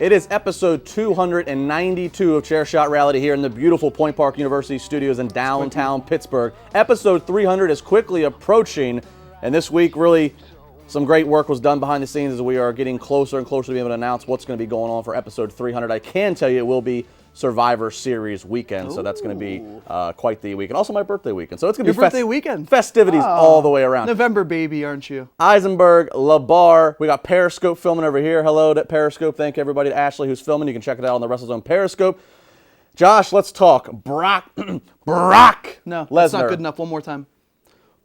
It is episode 292 of Chair Shot Reality here in the beautiful Point Park University studios in downtown Pittsburgh. Episode 300 is quickly approaching, and this week really some great work was done behind the scenes as we are getting closer and closer to being able to announce what's going to be going on for episode 300. I can tell you it will be Survivor Series weekend, so that's going to be quite the weekend. Also my birthday weekend, so it's going to be birthday weekend. Festivities all the way around. November baby, aren't you? Eisenberg, LaBar, we got Periscope filming over here. Hello to Periscope. Thank you everybody to Ashley who's filming. You can check it out on the WrestleZone Periscope. Josh, let's talk Brock No, Lesnar. that's not good enough. One more time.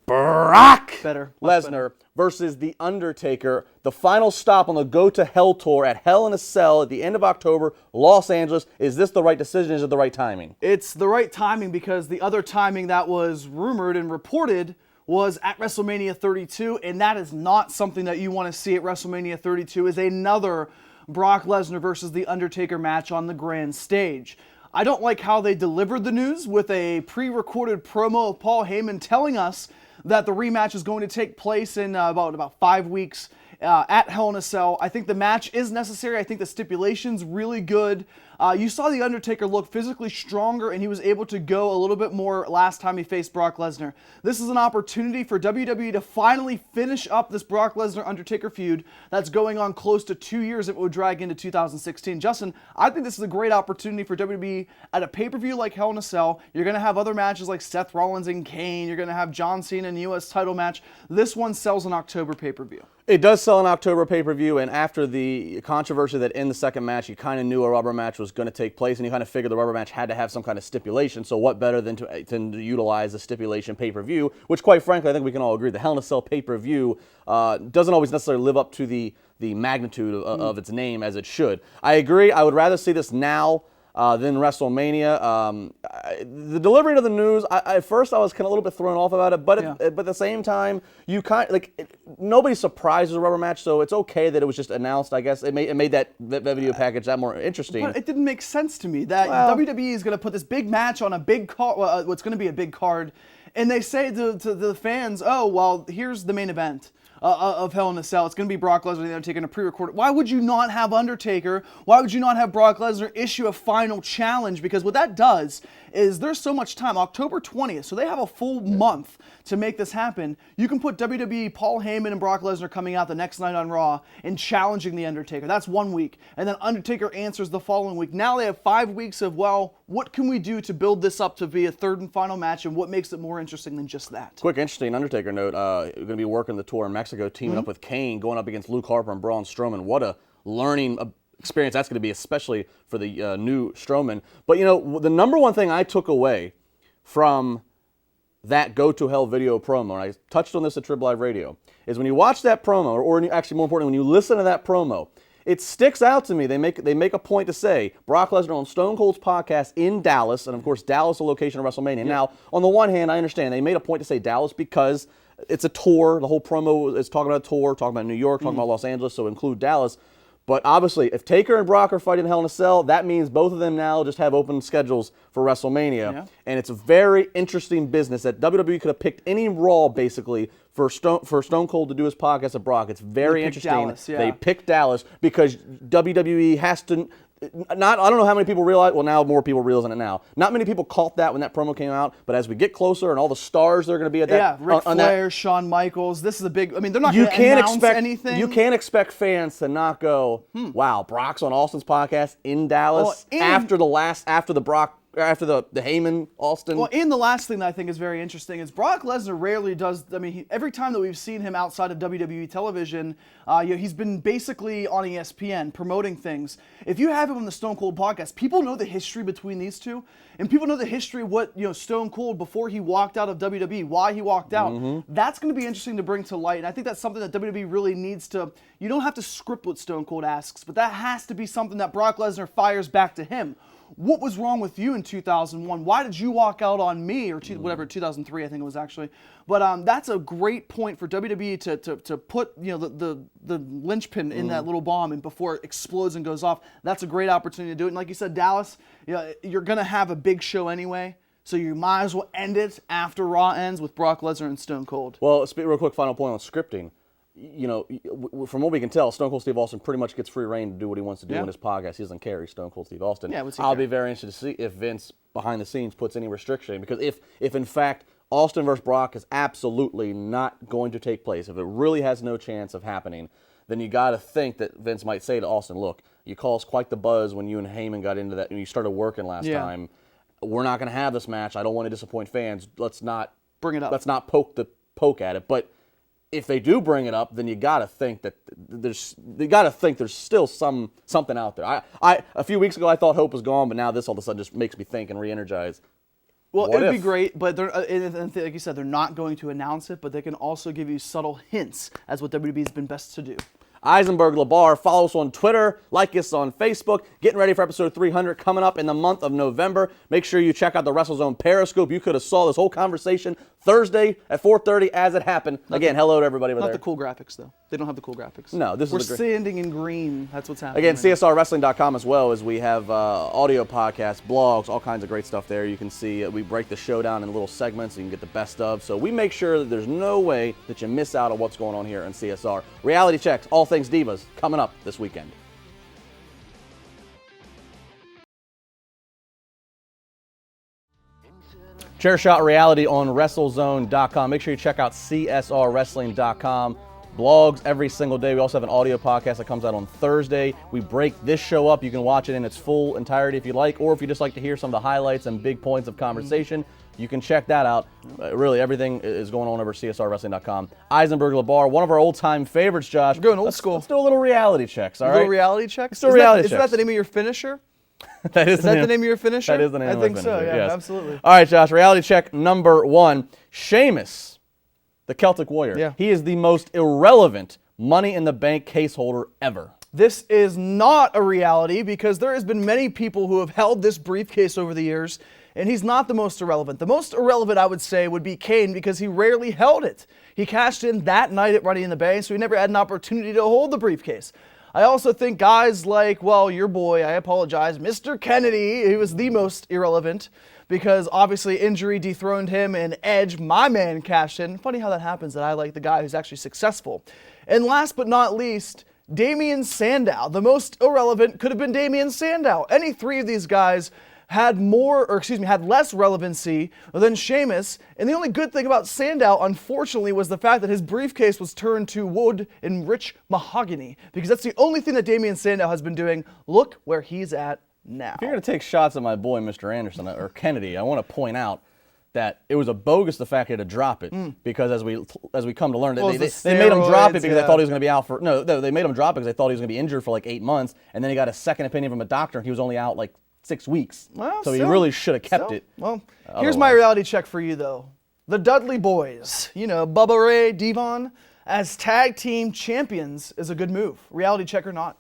Brock Better. Lesnar versus The Undertaker. The final stop on the Go to Hell tour at Hell in a Cell at the end of October, Los Angeles. Is this the right decision? Is it the right timing? It's the right timing because the other timing that was rumored and reported was at WrestleMania 32, and that is not something that you want to see at WrestleMania 32, is another Brock Lesnar versus The Undertaker match on the grand stage. I don't like how they delivered the news with a pre-recorded promo of Paul Heyman telling us that the rematch is going to take place in about 5 weeks at Hell in a Cell. I think the match is necessary. I think the stipulation's really good. You saw The Undertaker look physically stronger, and he was able to go a little bit more last time he faced Brock Lesnar. This is an opportunity for WWE to finally finish up this Brock Lesnar-Undertaker feud that's going on close to 2 years if it would drag into 2016. Justin, I think this is a great opportunity for WWE at a pay-per-view like Hell in a Cell. You're going to have other matches like Seth Rollins and Kane. You're going to have John Cena in the U.S. title match. This one sells an October pay-per-view. It does sell an October pay-per-view, and after the controversy that in the second match, you kind of knew a rubber match was going to take place, and you kind of figured the rubber match had to have some kind of stipulation, so what better than to utilize a stipulation pay-per-view, which quite frankly, I think we can all agree, the Hell in a Cell pay-per-view doesn't always necessarily live up to the magnitude of its name as it should. I agree, I would rather see this now than WrestleMania. The delivery of the news, at first I was kind of a little bit thrown off about it, but at the same time, nobody surprised with a rubber match, so it's okay that it was just announced. I guess it made that video package that more interesting. But it didn't make sense to me that WWE is going to put this big match on a big card, what's going to be a big card, and they say to the fans, "Oh, well, here's the main event of Hell in a Cell. It's going to be Brock Lesnar and The Undertaker in a pre-recorded." Why would you not have Undertaker? Why would you not have Brock Lesnar issue a final challenge? Because what that does is there's so much time, October 20th, so they have a full month to make this happen. You can put WWE, Paul Heyman and Brock Lesnar coming out the next night on Raw and challenging The Undertaker. That's 1 week. And then Undertaker answers the following week. Now they have 5 weeks of, well, what can we do to build this up to be a third and final match, and what makes it more interesting than just that? Quick, interesting Undertaker note. Going to be working the tour in Mexico, teaming up with Kane, going up against Luke Harper and Braun Strowman. What a learning experience that's going to be, especially for the new Strowman. But, the number one thing I took away from that Go to Hell video promo, and I touched on this at Triple Live Radio, is when you watch that promo, or actually more importantly, when you listen to that promo, it sticks out to me. They make a point to say Brock Lesnar on Stone Cold's podcast in Dallas, and of course Dallas is the location of WrestleMania. Yeah. Now, on the one hand, I understand they made a point to say Dallas because it's a tour. The whole promo is talking about a tour, talking about New York, talking about Los Angeles, so include Dallas. But obviously, if Taker and Brock are fighting Hell in a Cell, that means both of them now just have open schedules for WrestleMania. Yeah. And it's a very interesting business that WWE could have picked any Raw, basically, for Stone Cold to do his podcast at Brock. It's very interesting. Dallas, yeah. They picked Dallas because WWE has to... I don't know how many people realize, well, now more people realize it now. Not many people caught that when that promo came out, but as we get closer and all the stars that are going to be at that... Yeah, Ric Flair, Shawn Michaels, this is a big... I mean, they're not going to announce anything. You can't expect fans to not go, wow, Brock's on Austin's podcast in Dallas after the Heyman, Austin. Well, and the last thing that I think is very interesting is Brock Lesnar rarely does, every time that we've seen him outside of WWE television, he's been basically on ESPN promoting things. If you have him on the Stone Cold podcast, people know the history between these two, and people know the history of what, Stone Cold, before he walked out of WWE, why he walked out. That's going to be interesting to bring to light, and I think that's something that WWE really needs to, you don't have to script what Stone Cold asks, but that has to be something that Brock Lesnar fires back to him. What was wrong with you in 2001? Why did you walk out on me? Or 2003, I think it was actually. But that's a great point for WWE to put the linchpin in that little bomb, and before it explodes and goes off. That's a great opportunity to do it. And like you said, Dallas, you're going to have a big show anyway. So you might as well end it after Raw ends with Brock Lesnar and Stone Cold. Well, real quick final point on scripting. from what we can tell, Stone Cold Steve Austin pretty much gets free reign to do what he wants to do Yeah. in his podcast. He doesn't care. He's Stone Cold Steve Austin. Yeah, what's he I'll care? be very interested to see if Vince behind the scenes puts any restriction, because if in fact Austin versus Brock is absolutely not going to take place, if it really has no chance of happening, then you got to think that Vince might say to Austin, look, you caused quite the buzz when you and Heyman got into that and you started working last time. We're not going to have this match. I don't want to disappoint fans. Let's not bring it up. Let's not poke at it. But if they do bring it up, then you got to think that there's still something out there. I a few weeks ago I thought hope was gone, but now this all of a sudden just makes me think and re-energize. Well, it would be great, but like you said, they're not going to announce it, but they can also give you subtle hints as what WWE has been best to do. Eisenberg LeBar, follow us on Twitter, like us on Facebook. Getting ready for episode 300 coming up in the month of November. Make sure you check out the WrestleZone Periscope. You could have saw this whole conversation Thursday at 4:30 as it happened. Again, hello to everybody over there. Not the cool graphics, though. They don't have the cool graphics. No, We're standing in green. That's what's happening. Again, CSRWrestling.com as well, as we have audio podcasts, blogs, all kinds of great stuff there. You can see we break the show down in little segments so you can get the best of. So we make sure that there's no way that you miss out on what's going on here on CSR. Reality checks, all things Divas, coming up this weekend. Chairshot Reality on WrestleZone.com. Make sure you check out CSRWrestling.com. Blogs every single day. We also have an audio podcast that comes out on Thursday. We break this show up. You can watch it in its full entirety if you like, or if you just like to hear some of the highlights and big points of conversation, you can check that out. Really, everything is going on over at CSRWrestling.com. Eisenberg LeBar, one of our old-time favorites, Josh. We're going old school. Let's do a little reality checks, all right? Little reality checks? Let's do reality checks. Is that the name of your finisher? Is that the name of your finisher? That is the name of my finisher. I think so, yeah, yes. absolutely. All right, Josh, reality check number 1. Sheamus, the Celtic Warrior. Yeah. He is the most irrelevant Money in the Bank case holder ever. This is not a reality because there has been many people who have held this briefcase over the years, and he's not the most irrelevant. The most irrelevant, I would say, would be Kane because he rarely held it. He cashed in that night at Money in the Bank, so he never had an opportunity to hold the briefcase. I also think guys like, well, your boy, I apologize, Mr. Kennedy, he was the most irrelevant because obviously injury dethroned him and Edge, my man, cashed in. Funny how that happens that I like the guy who's actually successful. And last but not least, Damien Sandow. The most irrelevant could have been Damien Sandow. Any three of these guys had less relevancy than Sheamus. And the only good thing about Sandow, unfortunately, was the fact that his briefcase was turned to wood and rich mahogany. Because that's the only thing that Damien Sandow has been doing. Look where he's at now. If you're going to take shots at my boy, Mr. Anderson, or Kennedy, I want to point out that it was a bogus the fact he had to drop it because as we come to learn, they made him drop it because they thought he was going to be out for they made him drop it because they thought he was going to be injured for like 8 months, and then he got a second opinion from a doctor and he was only out like 6 weeks. Well, so he really should have kept it. Well, here's my reality check for you though. The Dudley Boys, Bubba Ray, Devon, as tag team champions is a good move. Reality check or not?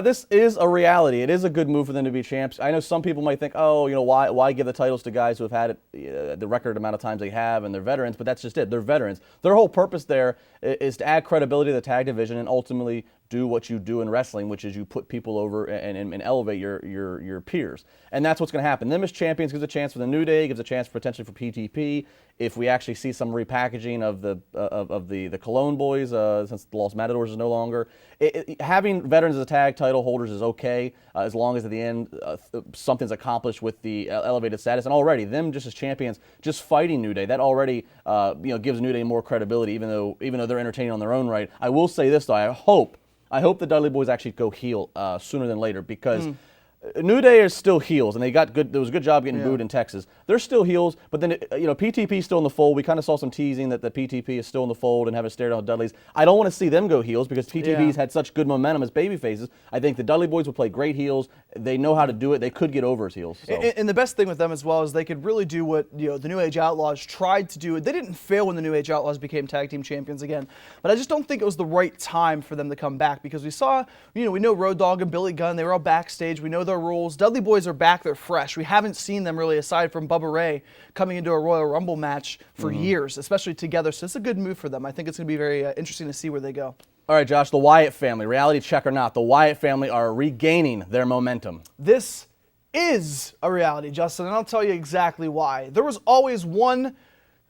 This is a reality. It is a good move for them to be champs. I know some people might think, why give the titles to guys who have had it the record amount of times they have and they're veterans, but that's just it. They're veterans. Their whole purpose there is to add credibility to the tag division and ultimately do what you do in wrestling, which is you put people over and elevate your peers. And that's what's going to happen. Them as champions gives a chance for the New Day, gives a chance potentially for PTP. If we actually see some repackaging of the Cologne Boys, since the Los Matadors is no longer, having veterans as tag title holders is okay, as long as at the end something's accomplished with the elevated status. And already, them just as champions, just fighting New Day, that already gives New Day more credibility, even though they're entertaining on their own right. I will say this though, I hope the Dudley Boys actually go heel sooner than later because New Day is still heels, and they got good. There was a good job getting booed in Texas. They're still heels, but then PTP is still in the fold. We kind of saw some teasing that the PTP is still in the fold and have a stare down with Dudleys. I don't want to see them go heels because PTP's had such good momentum as baby faces. I think the Dudley Boys would play great heels. They know how to do it. They could get over as heels. So. And the best thing with them as well is they could really do what the New Age Outlaws tried to do. They didn't fail when the New Age Outlaws became tag team champions again, but I just don't think it was the right time for them to come back because we saw, we know Road Dogg and Billy Gunn. They were all backstage. We know their rules. Dudley Boys are back. They're fresh. We haven't seen them really aside from Bubba Ray coming into a Royal Rumble match for years, especially together. So it's a good move for them. I think it's going to be very interesting to see where they go. All right, Josh, the Wyatt family, reality check or not, the Wyatt family are regaining their momentum. This is a reality, Justin, and I'll tell you exactly why. There was always one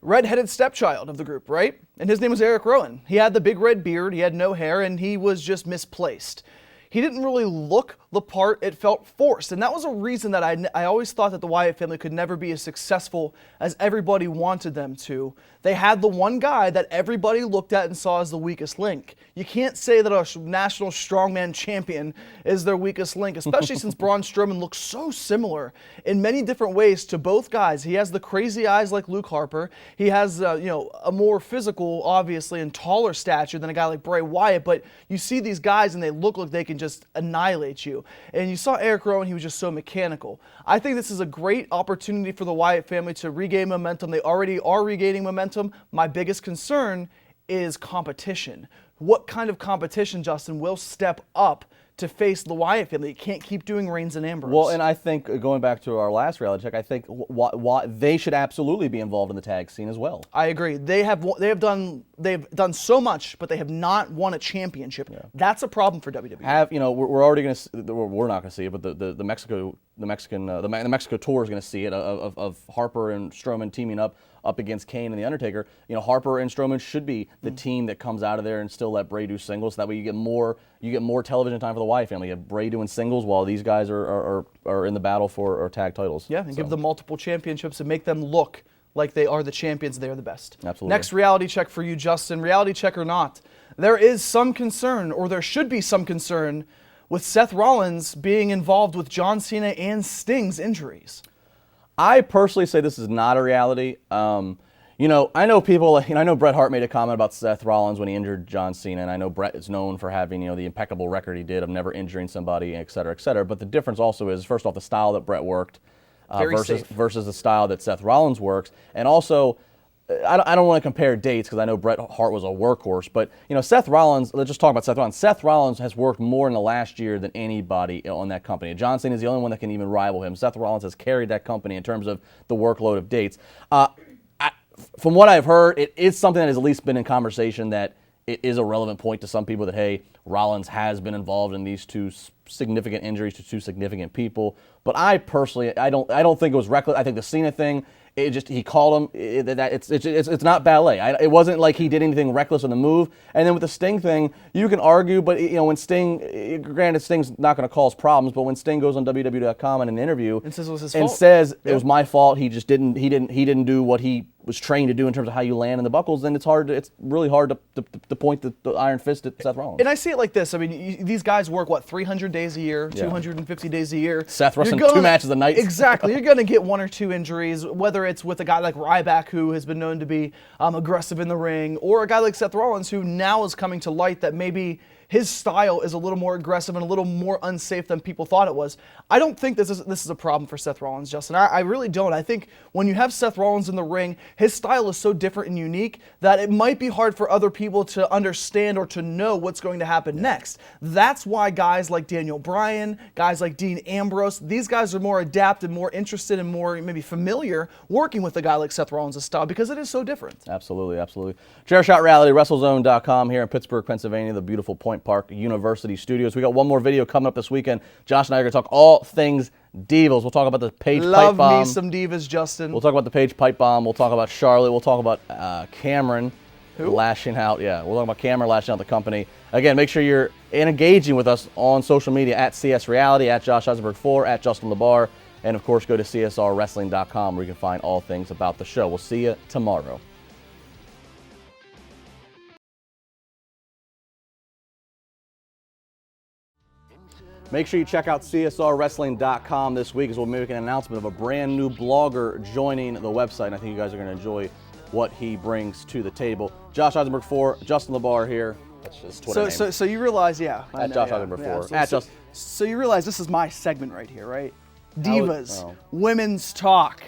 redheaded stepchild of the group, right? And his name was Eric Rowan. He had the big red beard, he had no hair, and he was just misplaced. He didn't really look the part, it felt forced. And that was a reason that I always thought that the Wyatt family could never be as successful as everybody wanted them to. They had the one guy that everybody looked at and saw as the weakest link. You can't say that a national strongman champion is their weakest link, especially since Braun Strowman looks so similar in many different ways to both guys. He has the crazy eyes like Luke Harper. He has a more physical, obviously, and taller stature than a guy like Bray Wyatt, but you see these guys and they look like they can just annihilate you. And you saw Eric Rowan, he was just so mechanical. I think this is a great opportunity for the Wyatt family to regain momentum. They already are regaining momentum. My biggest concern is competition. What kind of competition, Justin, will step up to face the Wyatt family? You can't keep doing Reigns and Ambrose. Well, and I think, going back to our last reality check, I think they should absolutely be involved in the tag scene as well. I agree. They've done so much, but they have not won a championship. Yeah. That's a problem for WWE. We're already going to. We're not going to see it, but the Mexico tour is going to see it of Harper and Strowman teaming up against Kane and the Undertaker. Harper and Strowman should be the team that comes out of there and still let Bray do singles. So that way you get more television time for the Wyatt family. You have Bray doing singles while these guys are in the battle for tag titles. Yeah, and give them multiple championships and make them look like they are the champions, they are the best. Absolutely. Next reality check for you, Justin. Reality check or not, there is some concern, or there should be some concern, with Seth Rollins being involved with John Cena and Sting's injuries. I personally say this is not a reality. I know people, I know Bret Hart made a comment about Seth Rollins when he injured John Cena, and I know Bret is known for having, the impeccable record he did of never injuring somebody, et cetera, et cetera. But the difference also is, first off, the style that Bret worked versus the style that Seth Rollins works. And also, I don't want to compare dates because I know Bret Hart was a workhorse, but Seth Rollins, let's just talk about Seth Rollins. Seth Rollins has worked more in the last year than anybody on that company. John Cena is the only one that can even rival him. Seth Rollins has carried that company in terms of the workload of dates. From what I've heard, it is something that has at least been in conversation, that it is a relevant point to some people that, hey, Rollins has been involved in these two significant injuries to two significant people. But I personally, I don't think it was reckless. I think the Cena thing, he called him. It's not ballet. It wasn't like he did anything reckless on the move. And then with the Sting thing, you can argue, but when Sting, granted Sting's not going to cause problems, but when Sting goes on WWE.com in an interview and says it was his fault, and says it was my fault, he just didn't do what he was trained to do in terms of how you land in the buckles, then it's really hard to point the iron fist at Seth Rollins. And I see it like this. I mean, these guys work 300 days a year, 250 days a year. Seth wrestling 2 matches a night. Exactly. You're going to get 1 or 2 injuries, whether it's with a guy like Ryback, who has been known to be aggressive in the ring, or a guy like Seth Rollins, who now is coming to light that maybe his style is a little more aggressive and a little more unsafe than people thought it was. I don't think this is a problem for Seth Rollins, Justin. I really don't. I think when you have Seth Rollins in the ring, his style is so different and unique that it might be hard for other people to understand or to know what's going to happen next. That's why guys like Daniel Bryan, guys like Dean Ambrose, these guys are more adapted, more interested, and more maybe familiar working with a guy like Seth Rollins' style, because it is so different. Absolutely, absolutely. Chairshot Reality, WrestleZone.com here in Pittsburgh, Pennsylvania, the beautiful Point Park University Studios. We got one more video coming up this weekend. Josh and I are going to talk all things Divas. We'll talk about the Paige pipe bomb. Love me some Divas, Justin. We'll talk about the Paige pipe bomb. We'll talk about Charlotte. We'll talk about Cameron lashing out. Yeah, we'll talk about Cameron lashing out the company. Again, make sure you're engaging with us on social media at CS Reality, at Josh Eisenberg 4, at Justin LeBar, and of course go to CSRWrestling.com where you can find all things about the show. We'll see you tomorrow. Make sure you check out CSRWrestling.com this week, as we'll make an announcement of a brand new blogger joining the website. And I think you guys are going to enjoy what he brings to the table. Josh Eisenberg 4, Justin LeBar here. That's just Twitter name. So you realize, at Josh Eisenberg 4. So you realize this is my segment right here, right? Divas, women's talk.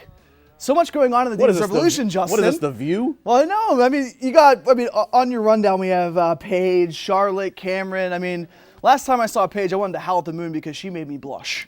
So much going on in the Divas Revolution, Justin. What is this, The View? Well, no. On your rundown, we have Paige, Charlotte, Cameron. Last time I saw Paige, I wanted to howl at the moon because she made me blush.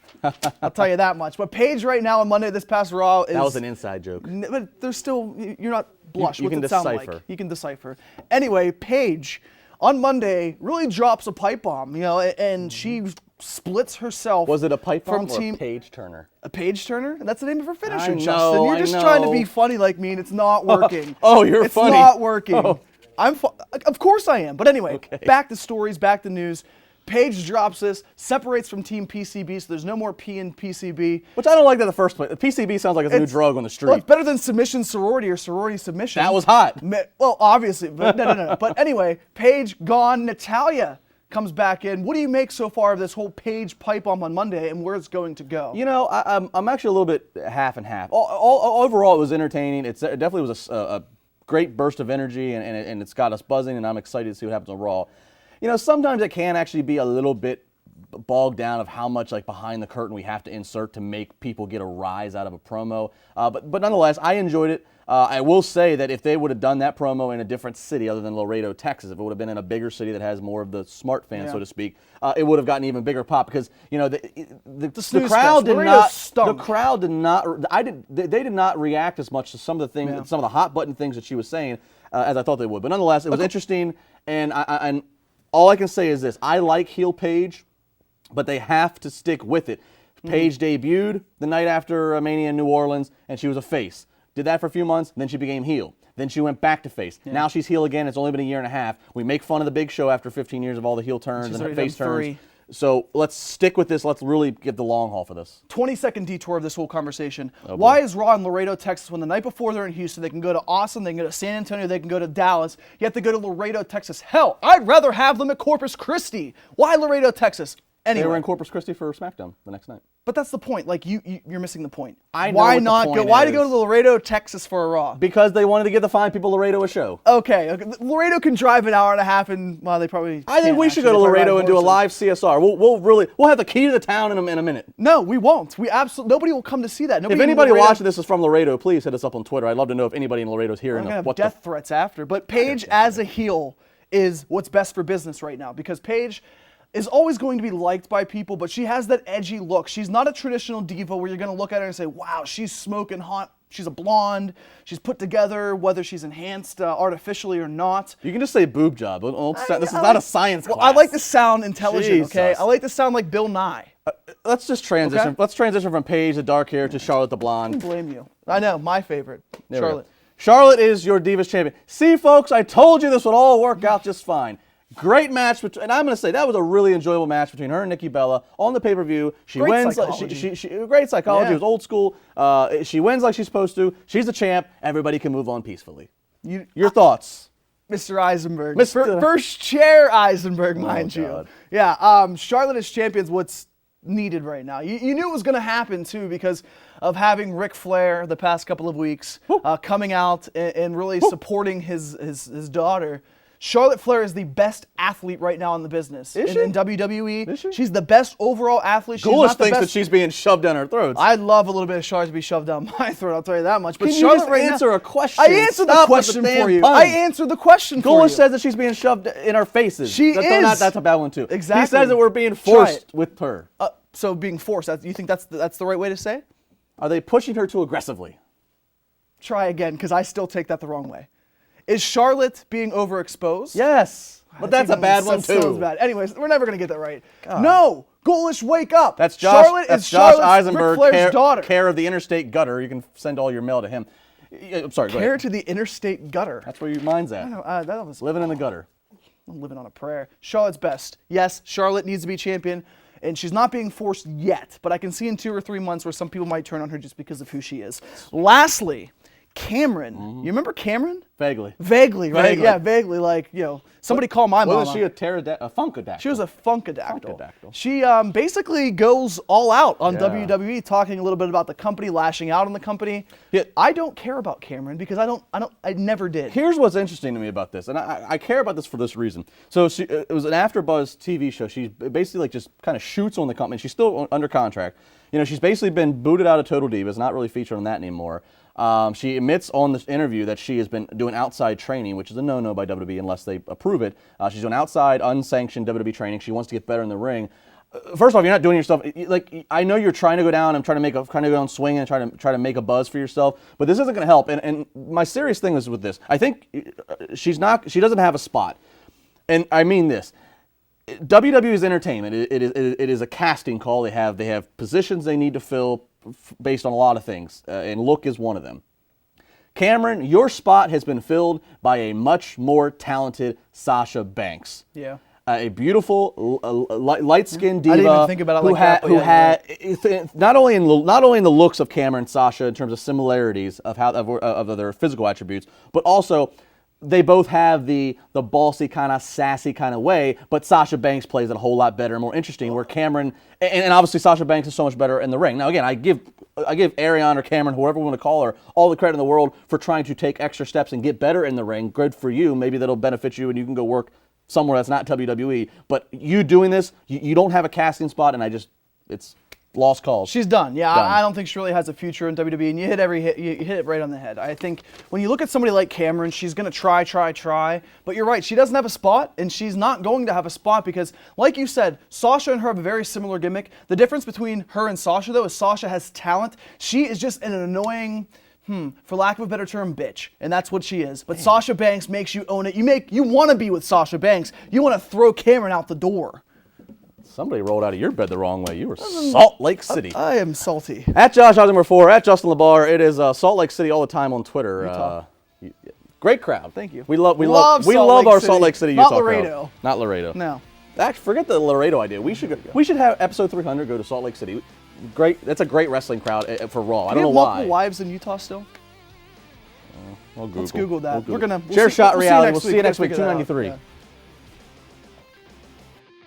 I'll tell you that much. But Paige right now on Monday, this past Raw is... That was an inside joke. But there's still... You're not blush. You can decipher. Like? You can decipher. Anyway, Paige on Monday really drops a pipe bomb, and she splits herself. Was it a pipe from bomb or team a page turner? A Paige Turner? That's the name of her finisher, I know, Justin. You're just trying to be funny like me, and it's not working. Oh, you're it's funny. It's not working. Oh. Of course I am. But anyway, Okay. back to stories, back to news. Paige drops this, separates from Team PCB, so there's no more P in PCB. Which I don't like that in the first place. PCB sounds like it's a new drug on the street. Well, it's better than submission sorority or sorority submission. That was hot. Well, obviously, but no. But anyway, Paige gone. Natalia comes back in. What do you make so far of this whole Paige pipe bomb on Monday and where it's going to go? You know, I'm actually a little bit half and half. Overall, it was entertaining. It definitely was a great burst of energy, and it's got us buzzing, and I'm excited to see what happens on Raw. You know, sometimes it can actually be a little bit bogged down of how much like behind the curtain we have to insert to make people get a rise out of a promo. But nonetheless, I enjoyed it. I will say that if they would have done that promo in a different city other than Laredo, Texas, if it would have been in a bigger city that has more of the smart fans, so to speak, it would have gotten even bigger pop because you know the crowd did not. The crowd did not. They did not react as much to some of the things, some of the hot button things that she was saying as I thought they would. But nonetheless, it was interesting, and all I can say is this: I like heel Paige, but they have to stick with it. Paige debuted the night after Mania in New Orleans, and she was a face. Did that for a few months, then she became heel. Then she went back to face. Now she's heel again. It's only been a year and a half. We make fun of the Big Show after 15 years of all the heel turns and face turns. So let's stick with this. Let's really get the long haul for this. 20-second detour of this whole conversation. Why is Raw in Laredo, Texas, when the night before they're in Houston, they can go to Austin, they can go to San Antonio, they can go to Dallas, yet they go to Laredo, Texas? Hell, I'd rather have them at Corpus Christi. Why Laredo, Texas? Anyway. They were in Corpus Christi for SmackDown the next night. But that's the point. Like you're missing the point. I know why what not the point go? Why is. to go to Laredo, Texas for a Raw? Because they wanted to give the fine people Laredo a show. Okay. Laredo can drive an hour and a half, and well, they probably. I think we should go to Laredo and do a live CSR. We'll have the key to the town in a minute. No, we won't. We absolutely nobody will come to see that. Nobody if anybody watching this is from Laredo, please hit us up on Twitter. I'd love to know if anybody in Laredo is here. We're gonna have death threats after. But Paige as a heel is what's best for business right now because Paige is always going to be liked by people, but she has that edgy look. She's not a traditional diva where you're going to look at her and say, wow, she's smoking hot. She's a blonde. She's put together, whether she's enhanced artificially or not. You can just say boob job. This is not a science class. I like to sound intelligent, Jesus. okay? I like to sound like Bill Nye. Let's just transition. Okay? Let's transition from Paige, the dark hair, to Charlotte, the blonde. I don't blame you. I know, my favorite, Charlotte. Charlotte is your Divas champion. See, folks, I told you this would all work out just fine. Great match, and I'm going to say that was a really enjoyable match between her and Nikki Bella on the pay-per-view. She wins. Great psychology. It was old school. She wins like she's supposed to. She's the champ. Everybody can move on peacefully. Your thoughts? Mr. Eisenberg. First chair Eisenberg, mind you. Yeah, Charlotte as champion's what's needed right now. You knew it was going to happen, too, because of having Ric Flair the past couple of weeks coming out and really supporting his daughter. Charlotte Flair is the best athlete right now in the business. Is she? In WWE. Is she? She's the best overall athlete. Ghoulish thinks that she's being shoved down her throat. I'd love a little bit of Charlotte to be shoved down my throat, I'll tell you that much. But Can Charlotte you just right answer now, a question? I answered the question for you. I answered the question for you. Ghoulish says that she's being shoved in our faces. She is. That's a bad one, too. Exactly. He says that we're being forced with her. So being forced, you think that's the right way to say it? Are they pushing her too aggressively? Try again, because I still take that the wrong way. Is Charlotte being overexposed? Yes. But that's a bad one, too. Sounds bad. Anyways, we're never going to get that right. God. No! Ghoulish, wake up! That's Josh, Charlotte that's is Josh Charlotte's Eisenberg, Ric Flair's daughter. care of the interstate gutter. You can send all your mail to him. I'm sorry, go ahead. Care to the interstate gutter. That's where your mind's at. That was living in the gutter. I'm living on a prayer. Charlotte's best. Yes, Charlotte needs to be champion, and she's not being forced yet, but I can see in 2 or 3 months where some people might turn on her just because of who she is. Lastly, Cameron. You remember Cameron? Vaguely. Vaguely, right? Vaguely. Yeah, vaguely. Like, somebody call my mama. Was she a funkadactyl? She was a funkadactyl. She basically goes all out on WWE, talking a little bit about the company, lashing out on the company. Yeah. I don't care about Cameron because I never did. Here's what's interesting to me about this, and I care about this for this reason. So it was an AfterBuzz TV show. She basically like just kind of shoots on the company. She's still under contract. She's basically been booted out of Total Divas, not really featured on that anymore. She admits on this interview that she has been doing outside training, which is a no-no by WWE unless they approve it. She's doing outside, unsanctioned WWE training. She wants to get better in the ring. First off, you're not doing yourself like I know you're trying to go down and trying to go down swing and try to make a buzz for yourself, but this isn't going to help. And my serious thing is with this. I think she doesn't have a spot, and I mean this. WWE is entertainment. It is a casting call. They have positions they need to fill based on a lot of things, and look is one of them. Cameron, your spot has been filled by a much more talented Sasha Banks. Yeah. A beautiful, light-skinned diva. I didn't even think about it who had not only in the looks of Cameron and Sasha in terms of similarities of their physical attributes, but also they both have the bossy kind of sassy kind of way. But Sasha Banks plays it a whole lot better and more interesting. Where Cameron and obviously Sasha Banks is so much better in the ring. Now again, I give Ariane or Cameron, whoever we want to call her, all the credit in the world for trying to take extra steps and get better in the ring. Good for you. Maybe that'll benefit you and you can go work somewhere that's not WWE. But you doing this, you don't have a casting spot, and it's lost cause. She's done. Yeah, Done. I don't think she really has a future in WWE, and you hit it right on the head. I think when you look at somebody like Cameron, she's going to try, but you're right, she doesn't have a spot, and she's not going to have a spot because, like you said, Sasha and her have a very similar gimmick. The difference between her and Sasha, though, is Sasha has talent. She is just an annoying, for lack of a better term, bitch, and that's what she is. But Sasha Banks makes you own it. You want to be with Sasha Banks. You want to throw Cameron out the door. Somebody rolled out of your bed the wrong way. You were Salt Lake City. I am salty. At Josh Osmer 4, at Justin LeBar. It is Salt Lake City all the time on Twitter. Great crowd. Thank you. We love Salt our Lake Salt Lake City, Not Utah Laredo. crowd. Not Laredo. No. Actually, forget the Laredo idea. We should have episode 300 go to Salt Lake City. Great. That's a great wrestling crowd for Raw. I don't know have why. multiple wives in Utah still? Let's Google that. We'll We're gonna Chair Shot we'll Reality. We'll See you next week. Figure that out. 293. Yeah.